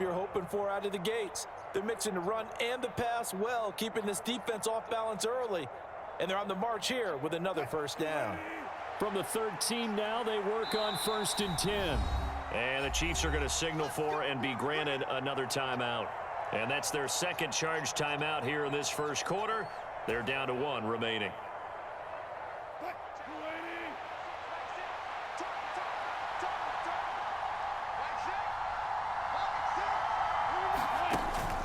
You're hoping for out of the gates. They're mixing the run and the pass well, keeping this defense off balance early. And they're on the march here with another first down. From the 13 now, they work on 1st and 10. And the Chiefs are going to signal for and be granted another timeout. And that's their second charge timeout here in this first quarter. They're down to 1 remaining.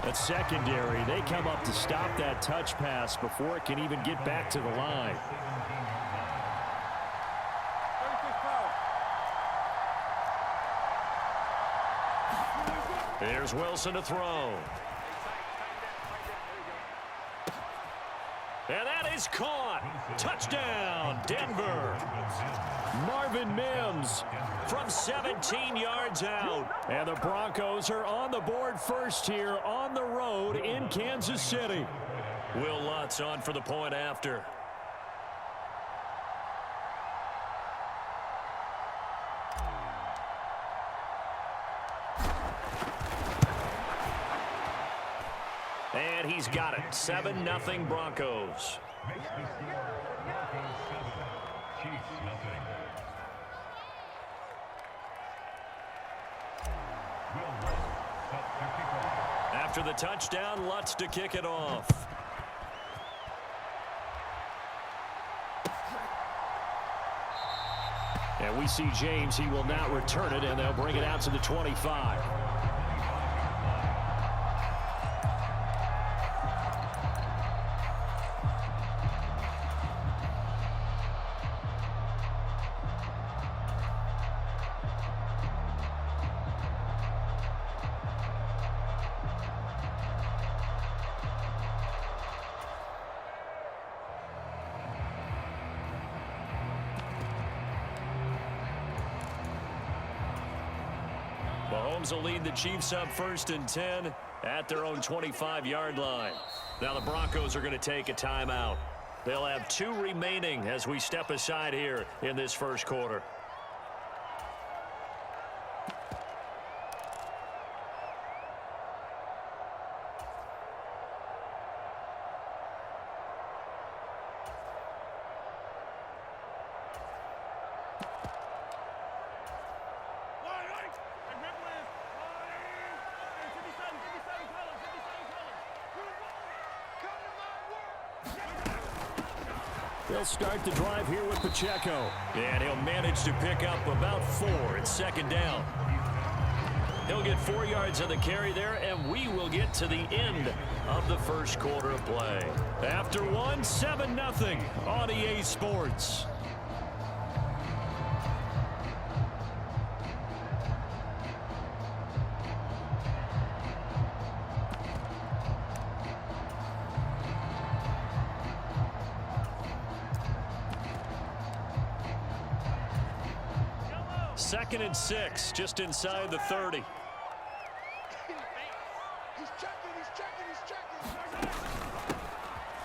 At secondary, they come up to stop that touch pass before it can even get back to the line. There's Wilson to throw. And that is caught. Touchdown, Denver. Marvin Mims from 17 yards out. And the Broncos are on the board first here on the road in Kansas City. Will Lutz on for the point after. And he's got it. 7-0 Broncos. After the touchdown, Lutz to kick it off. And we see James. He will not return it, and they'll bring it out to the 25. Mahomes will lead the Chiefs up 1st and 10 at their own 25-yard line. Now the Broncos are going to take a timeout. They'll have 2 remaining as we step aside here in this first quarter. They'll start the drive here with Pacheco. And he'll manage to pick up about 4. It's 2nd down. He'll get 4 yards on the carry there, and we will get to the end of the first quarter of play. After 1, 7-0 on EA Sports. Second and 6, just inside the 30.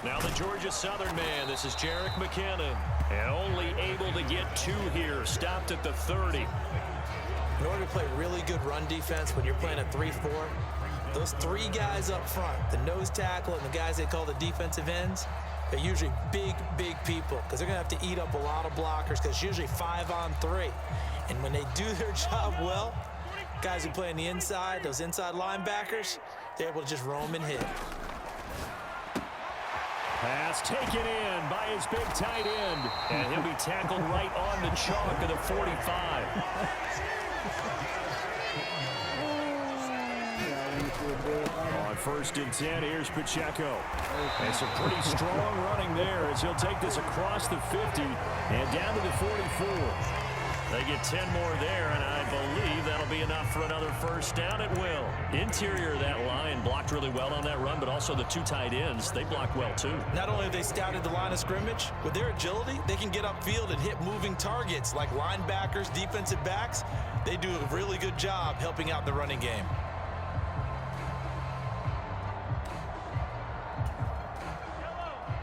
Now the Georgia Southern man, this is Jerick McKinnon. And only able to get 2 here, stopped at the 30. In order to play really good run defense when you're playing a 3-4, those 3 guys up front, the nose tackle and the guys they call the defensive ends, they're usually big people because they're going to have to eat up a lot of blockers because it's usually 5-on-3. And when they do their job well, guys who play on the inside, those inside linebackers, they're able to just roam and hit. Pass taken in by his big tight end. And he'll be tackled right on the chalk of the 45. On 1st and 10, here's Pacheco. And some pretty strong running there as he'll take this across the 50 and down to the 44. They get 10 more there, and I believe that'll be enough for another first down. It will. Interior of that line blocked really well on that run, but also the 2 tight ends, they blocked well too. Not only have they scouted the line of scrimmage, with their agility, they can get upfield and hit moving targets like linebackers, defensive backs. They do a really good job helping out the running game.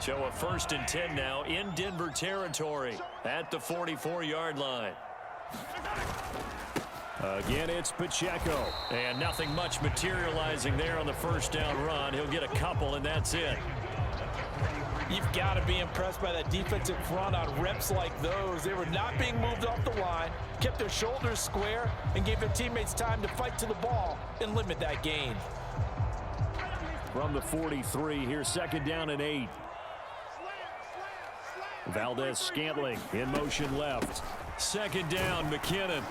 So a 1st and 10 now in Denver territory at the 44-yard line. Again, it's Pacheco. And nothing much materializing there on the first down run. He'll get a couple, and that's it. You've got to be impressed by that defensive front on reps like those. They were not being moved off the line, kept their shoulders square, and gave their teammates time to fight to the ball and limit that gain. From the 43, here's second down and 8. Valdez-Scantling in motion left. Second down, McKinnon.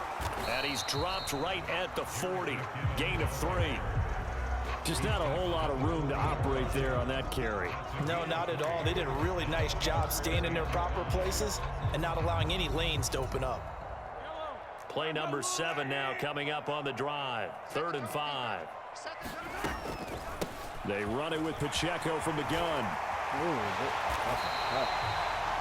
And he's dropped right at the 40. Gain of 3. Just not a whole lot of room to operate there on that carry. No, not at all. They did a really nice job staying in their proper places and not allowing any lanes to open up. Play number 7 now coming up on the drive. 3rd and 5. They run it with Pacheco from the gun.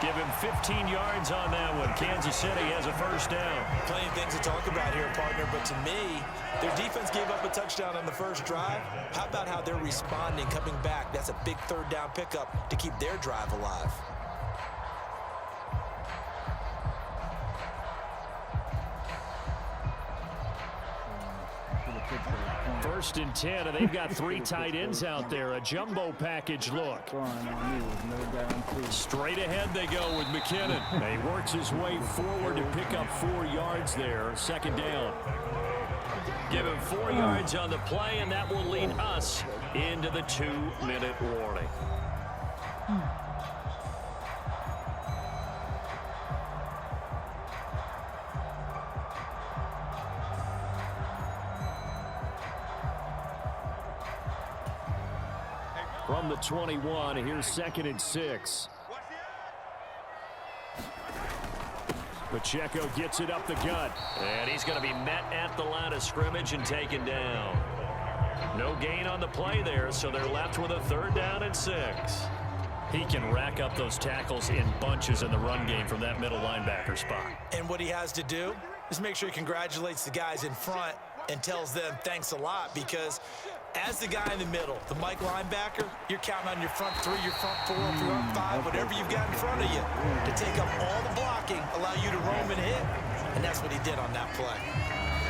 Give him 15 yards on that one. Kansas City has a first down. Plenty of things to talk about here, partner, but to me, their defense gave up a touchdown on the first drive. How about how they're responding, coming back? That's a big 3rd down pickup to keep their drive alive. First and 10, and they've got 3 tight ends out there. A jumbo package look. Straight ahead they go with McKinnon. He works his way forward to pick up 4 yards there. Second down. Give him 4 yards on the play, and that will lead us into the 2-minute warning. From the 21, here's 2nd and 6. Pacheco gets it up the gut. And he's going to be met at the line of scrimmage and taken down. No gain on the play there, so they're left with a 3rd down and 6. He can rack up those tackles in bunches in the run game from that middle linebacker spot. And what he has to do is make sure he congratulates the guys in front and tells them thanks a lot, because as the guy in the middle, the Mike linebacker, you're counting on your front 3, your front 4, your front 5, whatever you've got in front of you to take up all the blocking, allow you to roam and hit. And that's what he did on that play.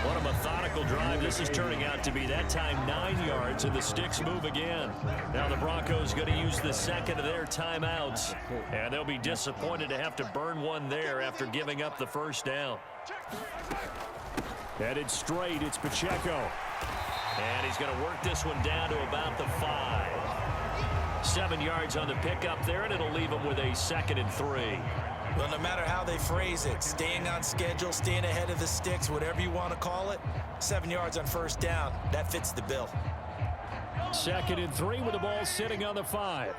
What a methodical drive this is turning out to be. That time 9 yards, and the sticks move again. Now the Broncos going to use the second of their timeouts, and they'll be disappointed to have to burn one there after giving up the first down. Headed straight, it's Pacheco. And he's going to work this one down to about the 5. 7 yards on the pickup there, and it'll leave him with a 2nd and 3. Well, no matter how they phrase it, staying on schedule, staying ahead of the sticks, whatever you want to call it, 7 yards on first down, that fits the bill. 2nd and 3 with the ball sitting on the 5.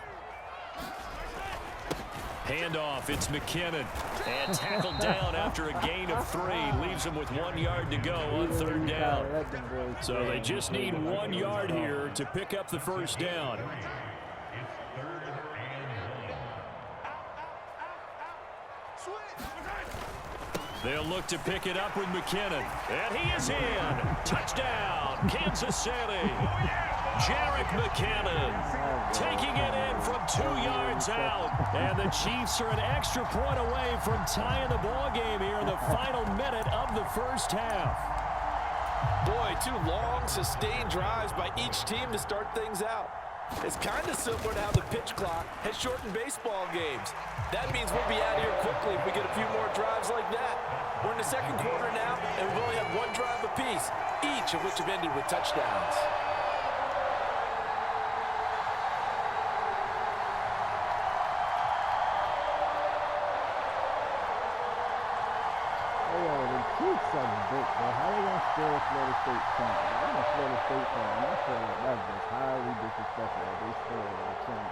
Handoff, it's McKinnon. And tackled down after a gain of 3. Leaves him with 1 yard to go on 3rd down. So they just need 1 yard here to pick up the first down. They'll look to pick it up with McKinnon. And he is in. Touchdown, Kansas City. Jerick McKinnon taking it in from 2 yards out. And the Chiefs are an extra point away from tying the ball game here in the final minute of the first half. Boy, 2 long, sustained drives by each team to start things out. It's kind of similar to how the pitch clock has shortened baseball games. That means we'll be out of here quickly if we get a few more drives like that. We're in the 2nd quarter now, and we've only had 1 drive apiece, each of which have ended with touchdowns. How they gonna steal a Florida State point? I'm a Florida State fan, and I feel like that's just highly disrespectful that they scored our point.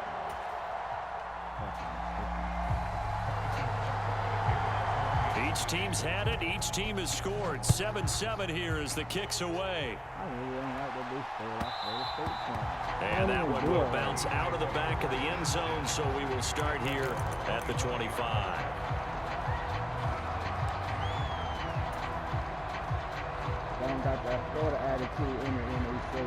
Each team's had it. Each team has scored. 7-7 here as the kick's away. I really don't like that they scored our Florida State point. And that one will bounce out of the back of the end zone, so we will start here at the 25. Got that Florida attitude in it when they say it.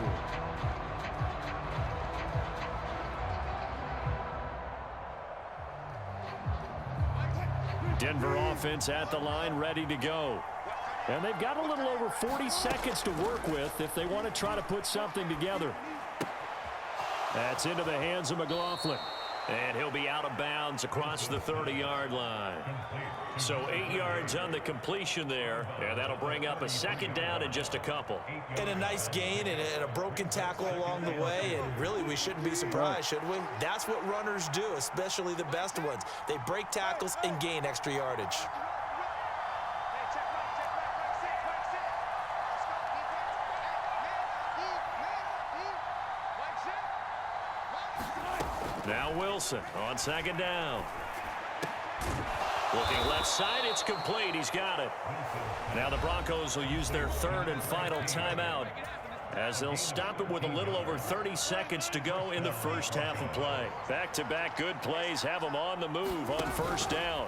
Denver offense at the line, ready to go. And they've got a little over 40 seconds to work with if they want to try to put something together. That's into the hands of McLaughlin. And he'll be out of bounds across the 30-yard line. So 8 yards on the completion there, and that'll bring up a second down in just a couple. And a nice gain and a broken tackle along the way, and really we shouldn't be surprised, should we? That's what runners do, especially the best ones. They break tackles and gain extra yardage. Now Wilson on second down. Looking left side, it's complete. He's got it. Now the Broncos will use their third and final timeout as they'll stop it with a little over 30 seconds to go in the first half of play. Back-to-back good plays have them on the move on first down.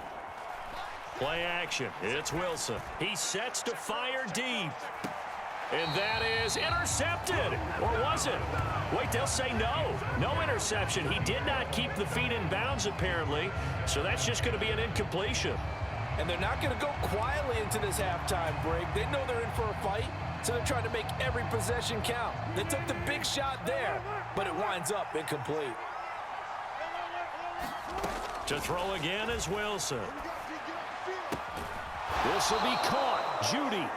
Play action. It's Wilson. He sets to fire deep. And that is intercepted. Or was it? Wait, they'll say no. No interception. He did not keep the feet in bounds, apparently. So that's just going to be an incompletion. And they're not going to go quietly into this halftime break. They know they're in for a fight, so they're trying to make every possession count. They took the big shot there, but it winds up incomplete. To throw again is Wilson. This will be caught. Judy.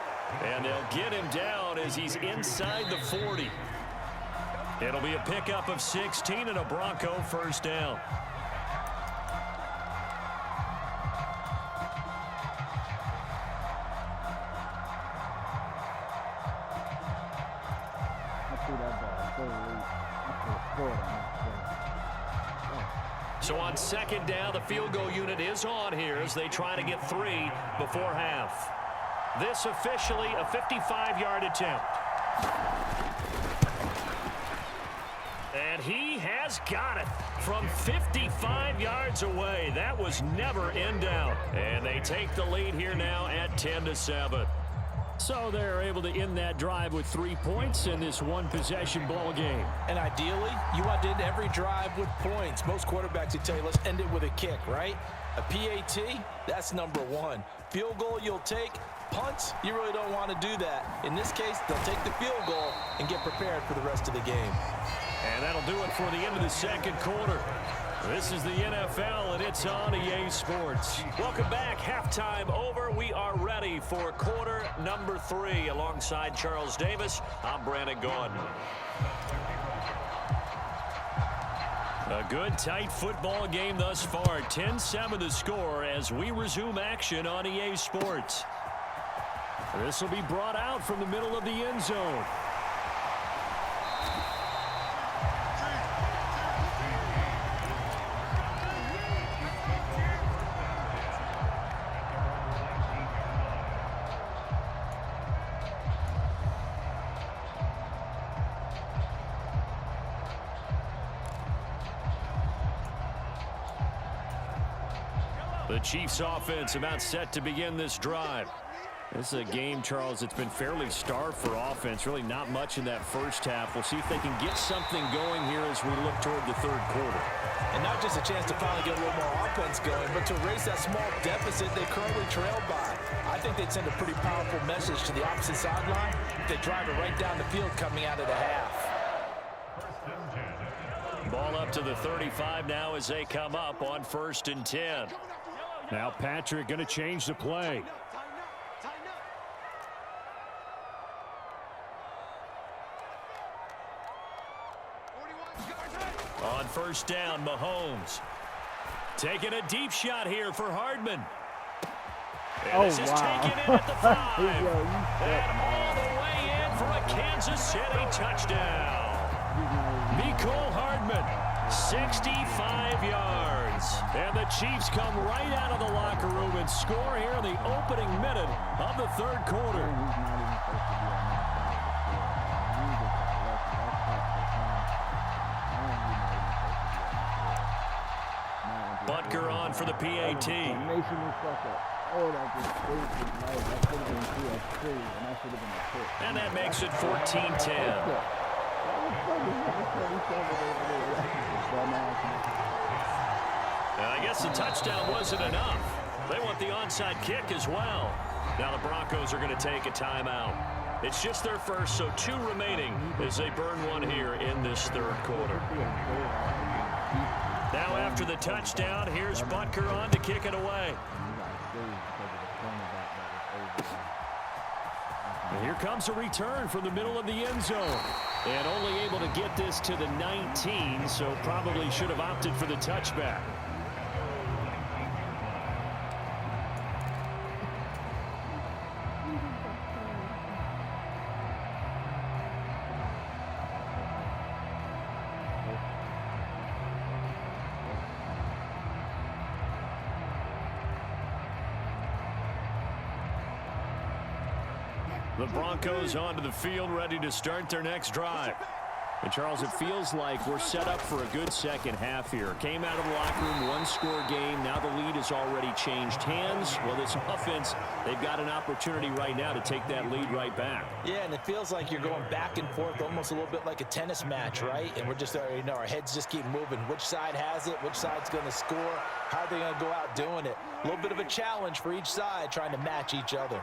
And they'll get him down as he's inside the 40. It'll be a pickup of 16 and a Bronco first down. So on second down, the field goal unit is on here as they try to get 3 before half. This officially a 55-yard attempt. And he has got it from 55 yards away. That was never in doubt. And they take the lead here now at 10-7. So they're able to end that drive with 3 points in this one-possession ball game. And ideally, you want to end every drive with points. Most quarterbacks would tell you, let's end it with a kick, right? A PAT, that's number 1. Field goal you'll take. Punts, you really don't want to do that. In this case, they'll take the field goal and get prepared for the rest of the game. And that'll do it for the end of the second quarter. This is the NFL, and it's on EA Sports. Welcome back. Halftime over. We are ready for quarter number 3. Alongside Charles Davis, I'm Brandon Gordon. A good, tight football game thus far. 10-7 the score as we resume action on EA Sports. This will be brought out from the middle of the end zone. The Chiefs offense about set to begin this drive. This is a game, Charles, that's been fairly starved for offense. Really not much in that first half. We'll see if they can get something going here as we look toward the third quarter. And not just a chance to finally get a little more offense going, but to erase that small deficit they currently trail by. I think they'd send a pretty powerful message to the opposite sideline if they drive it right down the field coming out of the half. Ball up to the 35 now as they come up on 1st and 10. Now Patrick going to change the play. On 1st down, Mahomes. Taking a deep shot here for Hardman. And this is taken in at the 5. And all the way in for a Kansas City touchdown. Mecole Hardman, 65 yards. And the Chiefs come right out of the locker room and score here in the opening minute of the third quarter. Butker on for the PAT. And that makes it 14-10. I guess the touchdown wasn't enough. They want the onside kick as well. Now the Broncos are going to take a timeout. It's just their first, so 2 remaining as they burn one here in this third quarter. Now after the touchdown, here's Butker on to kick it away. And here comes a return from the middle of the end zone. And only able to get this to the 19, so probably should have opted for the touchback. The Broncos onto the field, ready to start their next drive. And, Charles, it feels like we're set up for a good second half here. Came out of the locker room, one-score game. Now the lead has already changed hands. Well, this offense, they've got an opportunity right now to take that lead right back. Yeah, and it feels like you're going back and forth, almost a little bit like a tennis match, right? And we're just, our heads just keep moving. Which side has it? Which side's going to score? How are they going to go out doing it? A little bit of a challenge for each side, trying to match each other.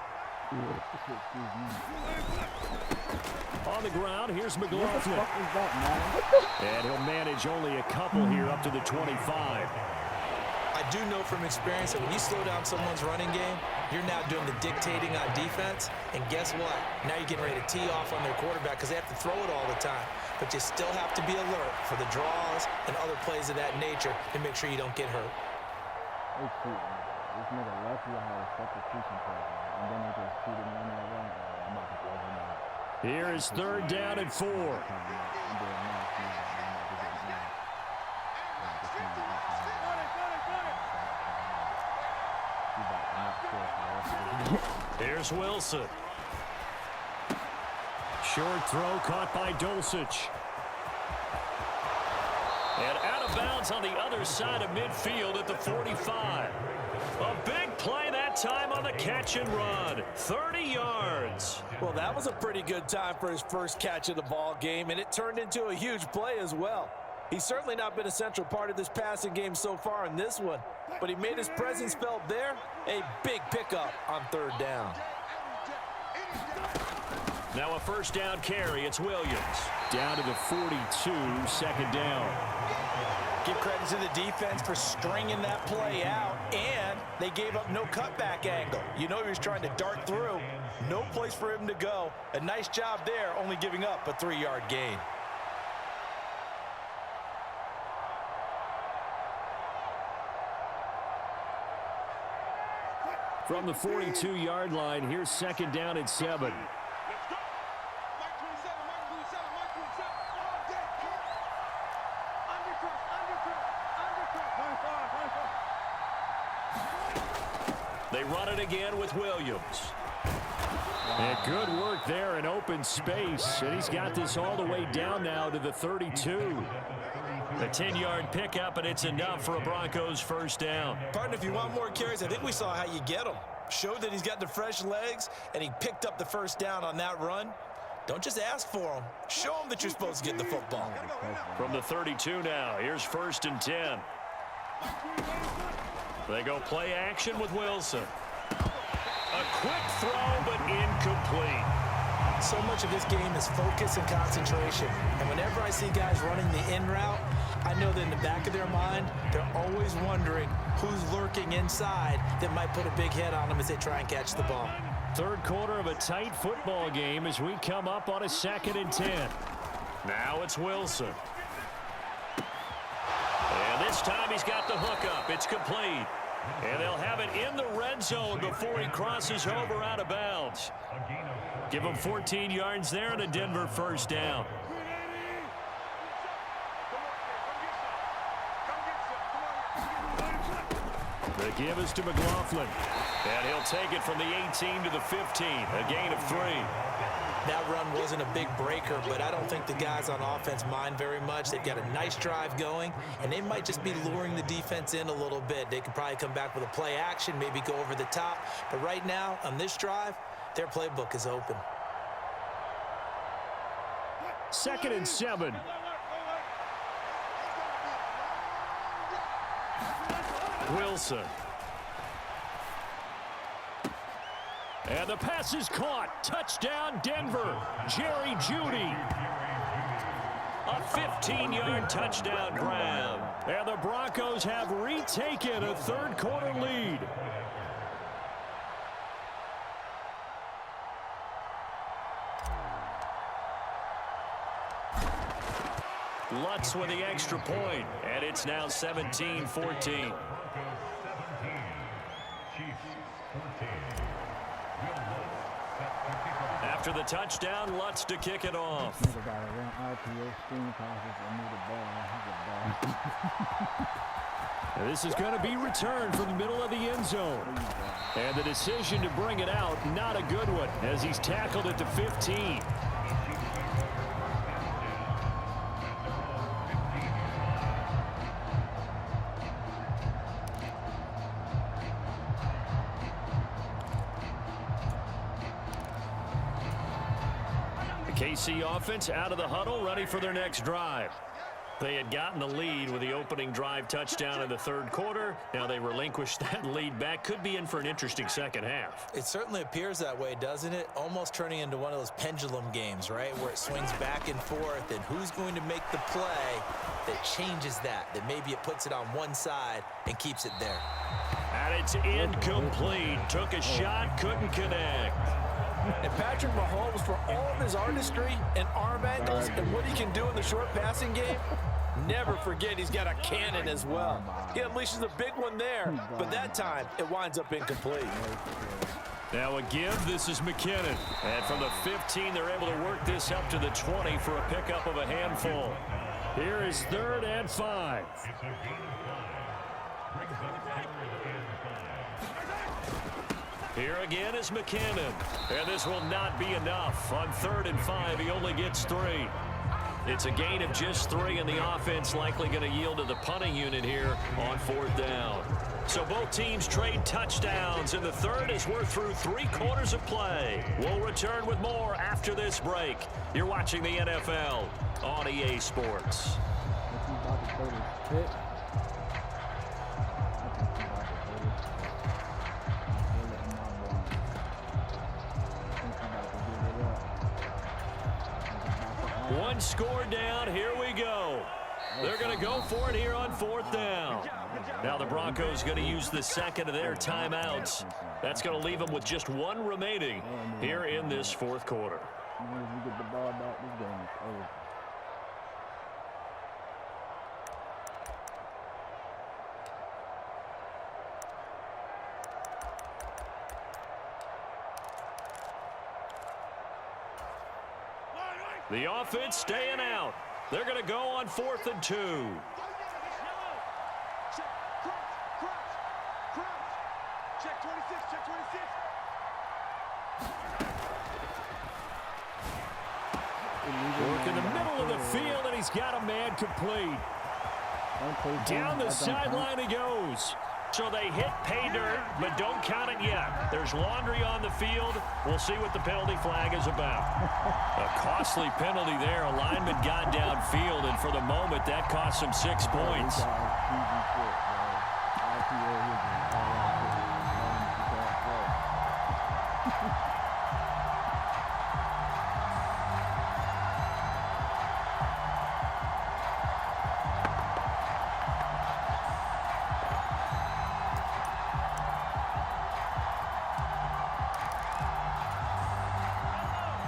On the ground, here's McLaughlin. And he'll manage only a couple here up to the 25. I do know from experience that when you slow down someone's running game, you're now doing the dictating on defense. And guess what? Now you're getting ready to tee off on their quarterback because they have to throw it all the time. But you still have to be alert for the draws and other plays of that nature to make sure you don't get hurt. This nigga lucky I had a substitution program. And then they just cheated me on that run. I'm about to blow him out. Here is 3rd down and 4. Here's Wilson. Short throw caught by Dulcich. And out of bounds on the other side of midfield at the 45. A big play that time on the catch and run. 30 yards. Well, that was a pretty good time for his first catch of the ball game, and it turned into a huge play as well. He's certainly not been a central part of this passing game so far in this one, but he made his presence felt there. A big pickup on 3rd down. Now a first down carry. It's Williams. Down to the 42, 2nd down. Give credit to the defense for stringing that play out, and they gave up no cutback angle. You know he was trying to dart through. No place for him to go. A nice job there, only giving up a 3-yard gain. From the 42-yard line, here's 2nd down and 7. They run it again with Williams. And good work there in open space. And he's got this all the way down now to the 32. A 10-yard pickup, and it's enough for a Broncos first down. Partner, if you want more carries, I think we saw how you get them. Showed that he's got the fresh legs, and he picked up the first down on that run. Don't just ask for them. Show them that you're supposed to get the football. From the 32 now, here's 1st and 10. They go play action with Wilson. A quick throw, but incomplete. So much of this game is focus and concentration. And whenever I see guys running the in route, I know that in the back of their mind, they're always wondering who's lurking inside that might put a big hit on them as they try and catch the ball. 3rd quarter of a tight football game as we come up on a 2nd and 10. Now it's Wilson. And this time he's got the hook up. It's complete. And they'll have it in the red zone before he crosses over out of bounds. Give him 14 yards there and a Denver first down. The give is to McLaughlin. And he'll take it from the 18 to the 15. A gain of 3. That run wasn't a big breaker, but I don't think the guys on offense mind very much. They've got a nice drive going, and they might just be luring the defense in a little bit. They could probably come back with a play action, maybe go over the top. But right now, on this drive, their playbook is open. 2nd and 7. Wilson. And the pass is caught. Touchdown, Denver. Jerry Jeudy. A 15-yard touchdown grab. And the Broncos have retaken a third-quarter lead. Lutz with the extra point, and it's now 17-14. After the touchdown, Lutz to kick it off. This is going to be returned from the middle of the end zone. And the decision to bring it out, not a good one, as he's tackled at the 15. KC offense out of the huddle, ready for their next drive. They had gotten the lead with the opening drive touchdown in the third quarter. Now they relinquished that lead back. Could be in for an interesting second half. It certainly appears that way, doesn't it? Almost turning into one of those pendulum games, right? Where it swings back and forth, and who's going to make the play that changes that maybe it puts it on one side and keeps it there. And it's incomplete. Took a shot, couldn't connect. And Patrick Mahomes, for all of his artistry and arm angles and what he can do in the short passing game, never forget he's got a cannon as well. He unleashes a big one there, but that time it winds up incomplete. Now a give, this is McKinnon. And from the 15, they're able to work this up to the 20 for a pickup of a handful. Here is 3rd and 5. Here again is McKinnon. And this will not be enough. On 3rd and 5, he only gets 3. It's a gain of just 3, and the offense likely going to yield to the punting unit here on 4th down. So both teams trade touchdowns in the third as we're through 3 quarters of play. We'll return with more after this break. You're watching the NFL on EA Sports. One score down, here we go. They're going to go for it here on 4th down. Now the Broncos going to use the second of their timeouts. That's going to leave them with just 1 remaining here in this 4th quarter. The offense staying out. They're going to go on 4th and 2. Check 26, check 26. Work in the middle of the field, and he's got a man complete. Down the sideline he goes. So they hit pay dirt, but don't count it yet. There's laundry on the field. We'll see what the penalty flag is about. A costly penalty there. A lineman got downfield, and for the moment, that cost him 6 points.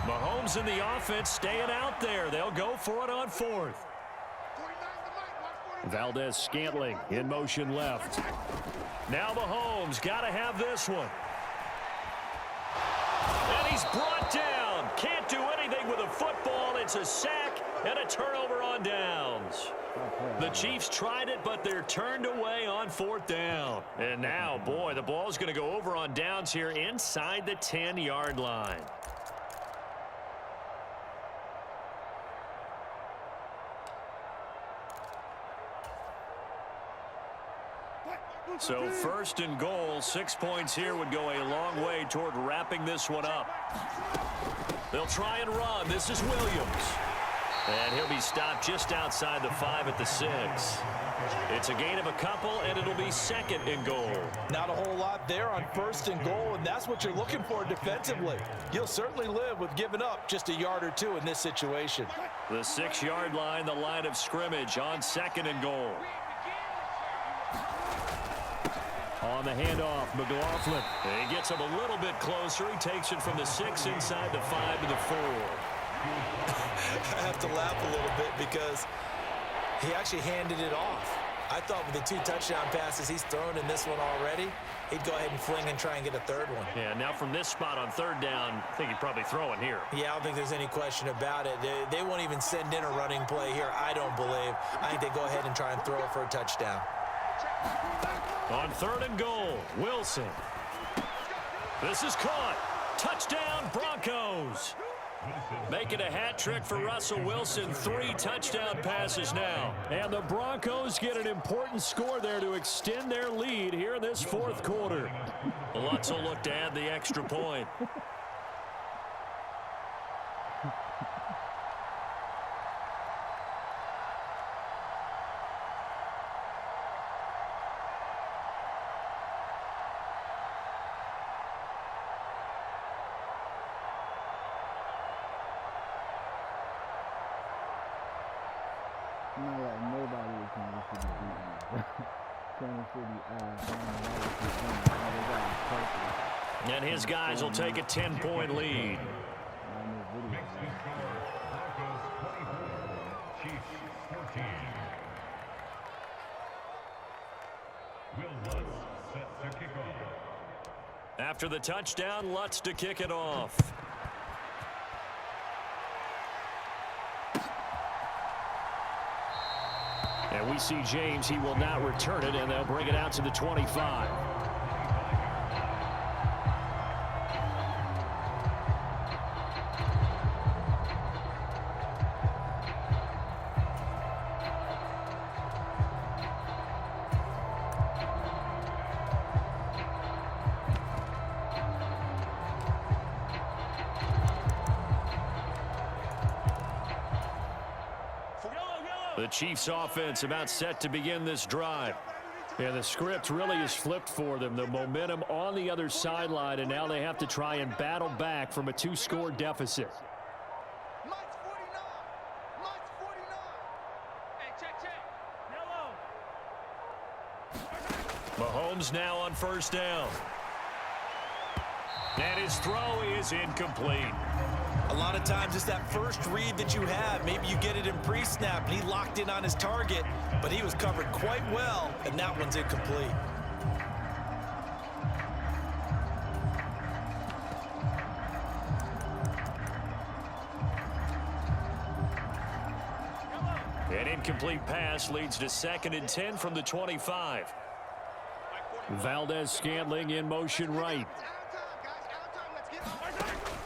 Mahomes and the offense staying out there. They'll go for it on 4th. Valdez-Scantling in motion left. Now Mahomes got to have this one. And he's brought down. Can't do anything with a football. It's a sack and a turnover on downs. The Chiefs tried it, but they're turned away on 4th down. And now, boy, the ball's going to go over on downs here inside the 10-yard line. So 1st and goal, 6 points here would go a long way toward wrapping this one up. They'll try and run. This is Williams. And he'll be stopped just outside the 5 at the 6. It's a gain of a couple, and it'll be 2nd and goal. Not a whole lot there on 1st and goal, and that's what you're looking for defensively. You'll certainly live with giving up just a yard or two in this situation. The 6-yard line, the line of scrimmage on 2nd and goal. On the handoff, McLaughlin. He gets him a little bit closer. He takes it from the 6 inside the 5 to the 4. I have to laugh a little bit because he actually handed it off. I thought with the 2 touchdown passes he's thrown in this one already, he'd go ahead and fling and try and get a 3rd one. Yeah, now from this spot on 3rd down, I think he'd probably throw it here. Yeah, I don't think there's any question about it. They won't even send in a running play here, I don't believe. I think they go ahead and try and throw it for a touchdown. On 3rd and goal, Wilson. This is caught. Touchdown, Broncos. Making a hat trick for Russell Wilson. 3 touchdown passes now. And the Broncos get an important score there to extend their lead here in this 4th quarter. Lutz will look to add the extra point. Not like nobody was Kansas City beating. Kansas City, And his guys will take a 10-point lead. After the touchdown, Lutz to kick it off. And we see James. He will not return it, and they'll bring it out to the 25. The Chiefs offense about set to begin this drive. And the script really is flipped for them. The momentum on the other sideline, and now they have to try and battle back from a 2-score deficit. Mahomes now on 1st down. And his throw is incomplete. A lot of times it's that first read that you have. Maybe you get it in pre-snap, and he locked in on his target, but he was covered quite well, and that one's incomplete. An incomplete pass leads to 2nd and 10 from the 25. Valdez-Scantling in motion right.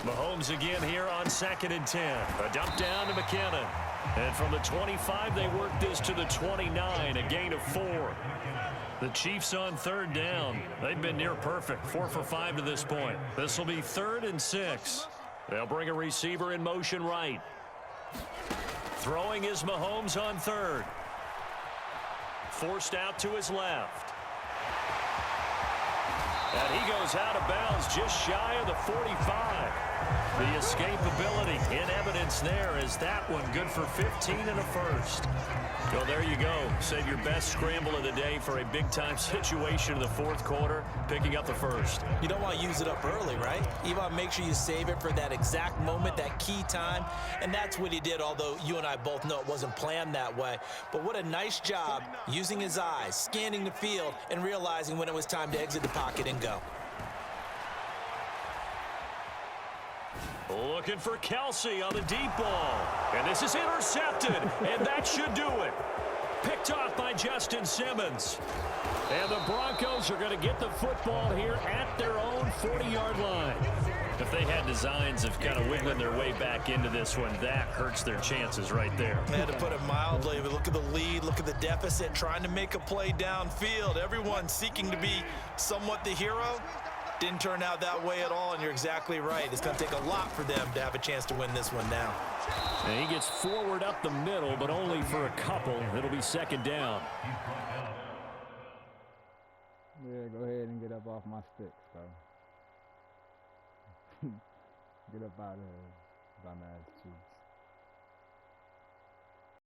Mahomes again here on 2nd and 10. A dump down to McKinnon. And from the 25, they work this to the 29, a gain of 4. The Chiefs on 3rd down. They've been near perfect, 4 for 5 to this point. This will be 3rd and 6. They'll bring a receiver in motion right. Throwing is Mahomes on 3rd. Forced out to his left. And he goes out of bounds just shy of the 45. The escapability in evidence there is that one good for 15 and a first. Well, there you go. Save your best scramble of the day for a big-time situation in the 4th quarter, picking up the first. You don't want to use it up early, right? You want to make sure you save it for that exact moment, that key time, and that's what he did, although you and I both know it wasn't planned that way. But what a nice job using his eyes, scanning the field, and realizing when it was time to exit the pocket and go. Looking for Kelsey on the deep ball. And this is intercepted, and that should do it. Picked off by Justin Simmons. And the Broncos are going to get the football here at their own 40-yard line. If they had designs of kind of wiggling their way back into this one, that hurts their chances right there. They had to put it mildly, but look at the lead, look at the deficit, trying to make a play downfield. Everyone seeking to be somewhat the hero. Didn't turn out that way at all, and you're exactly right. It's going to take a lot for them to have a chance to win this one now. And he gets forward up the middle, but only for a couple. It'll be second down. Yeah, go ahead and get up off my stick, so. Get up out of here, dumbass Chiefs.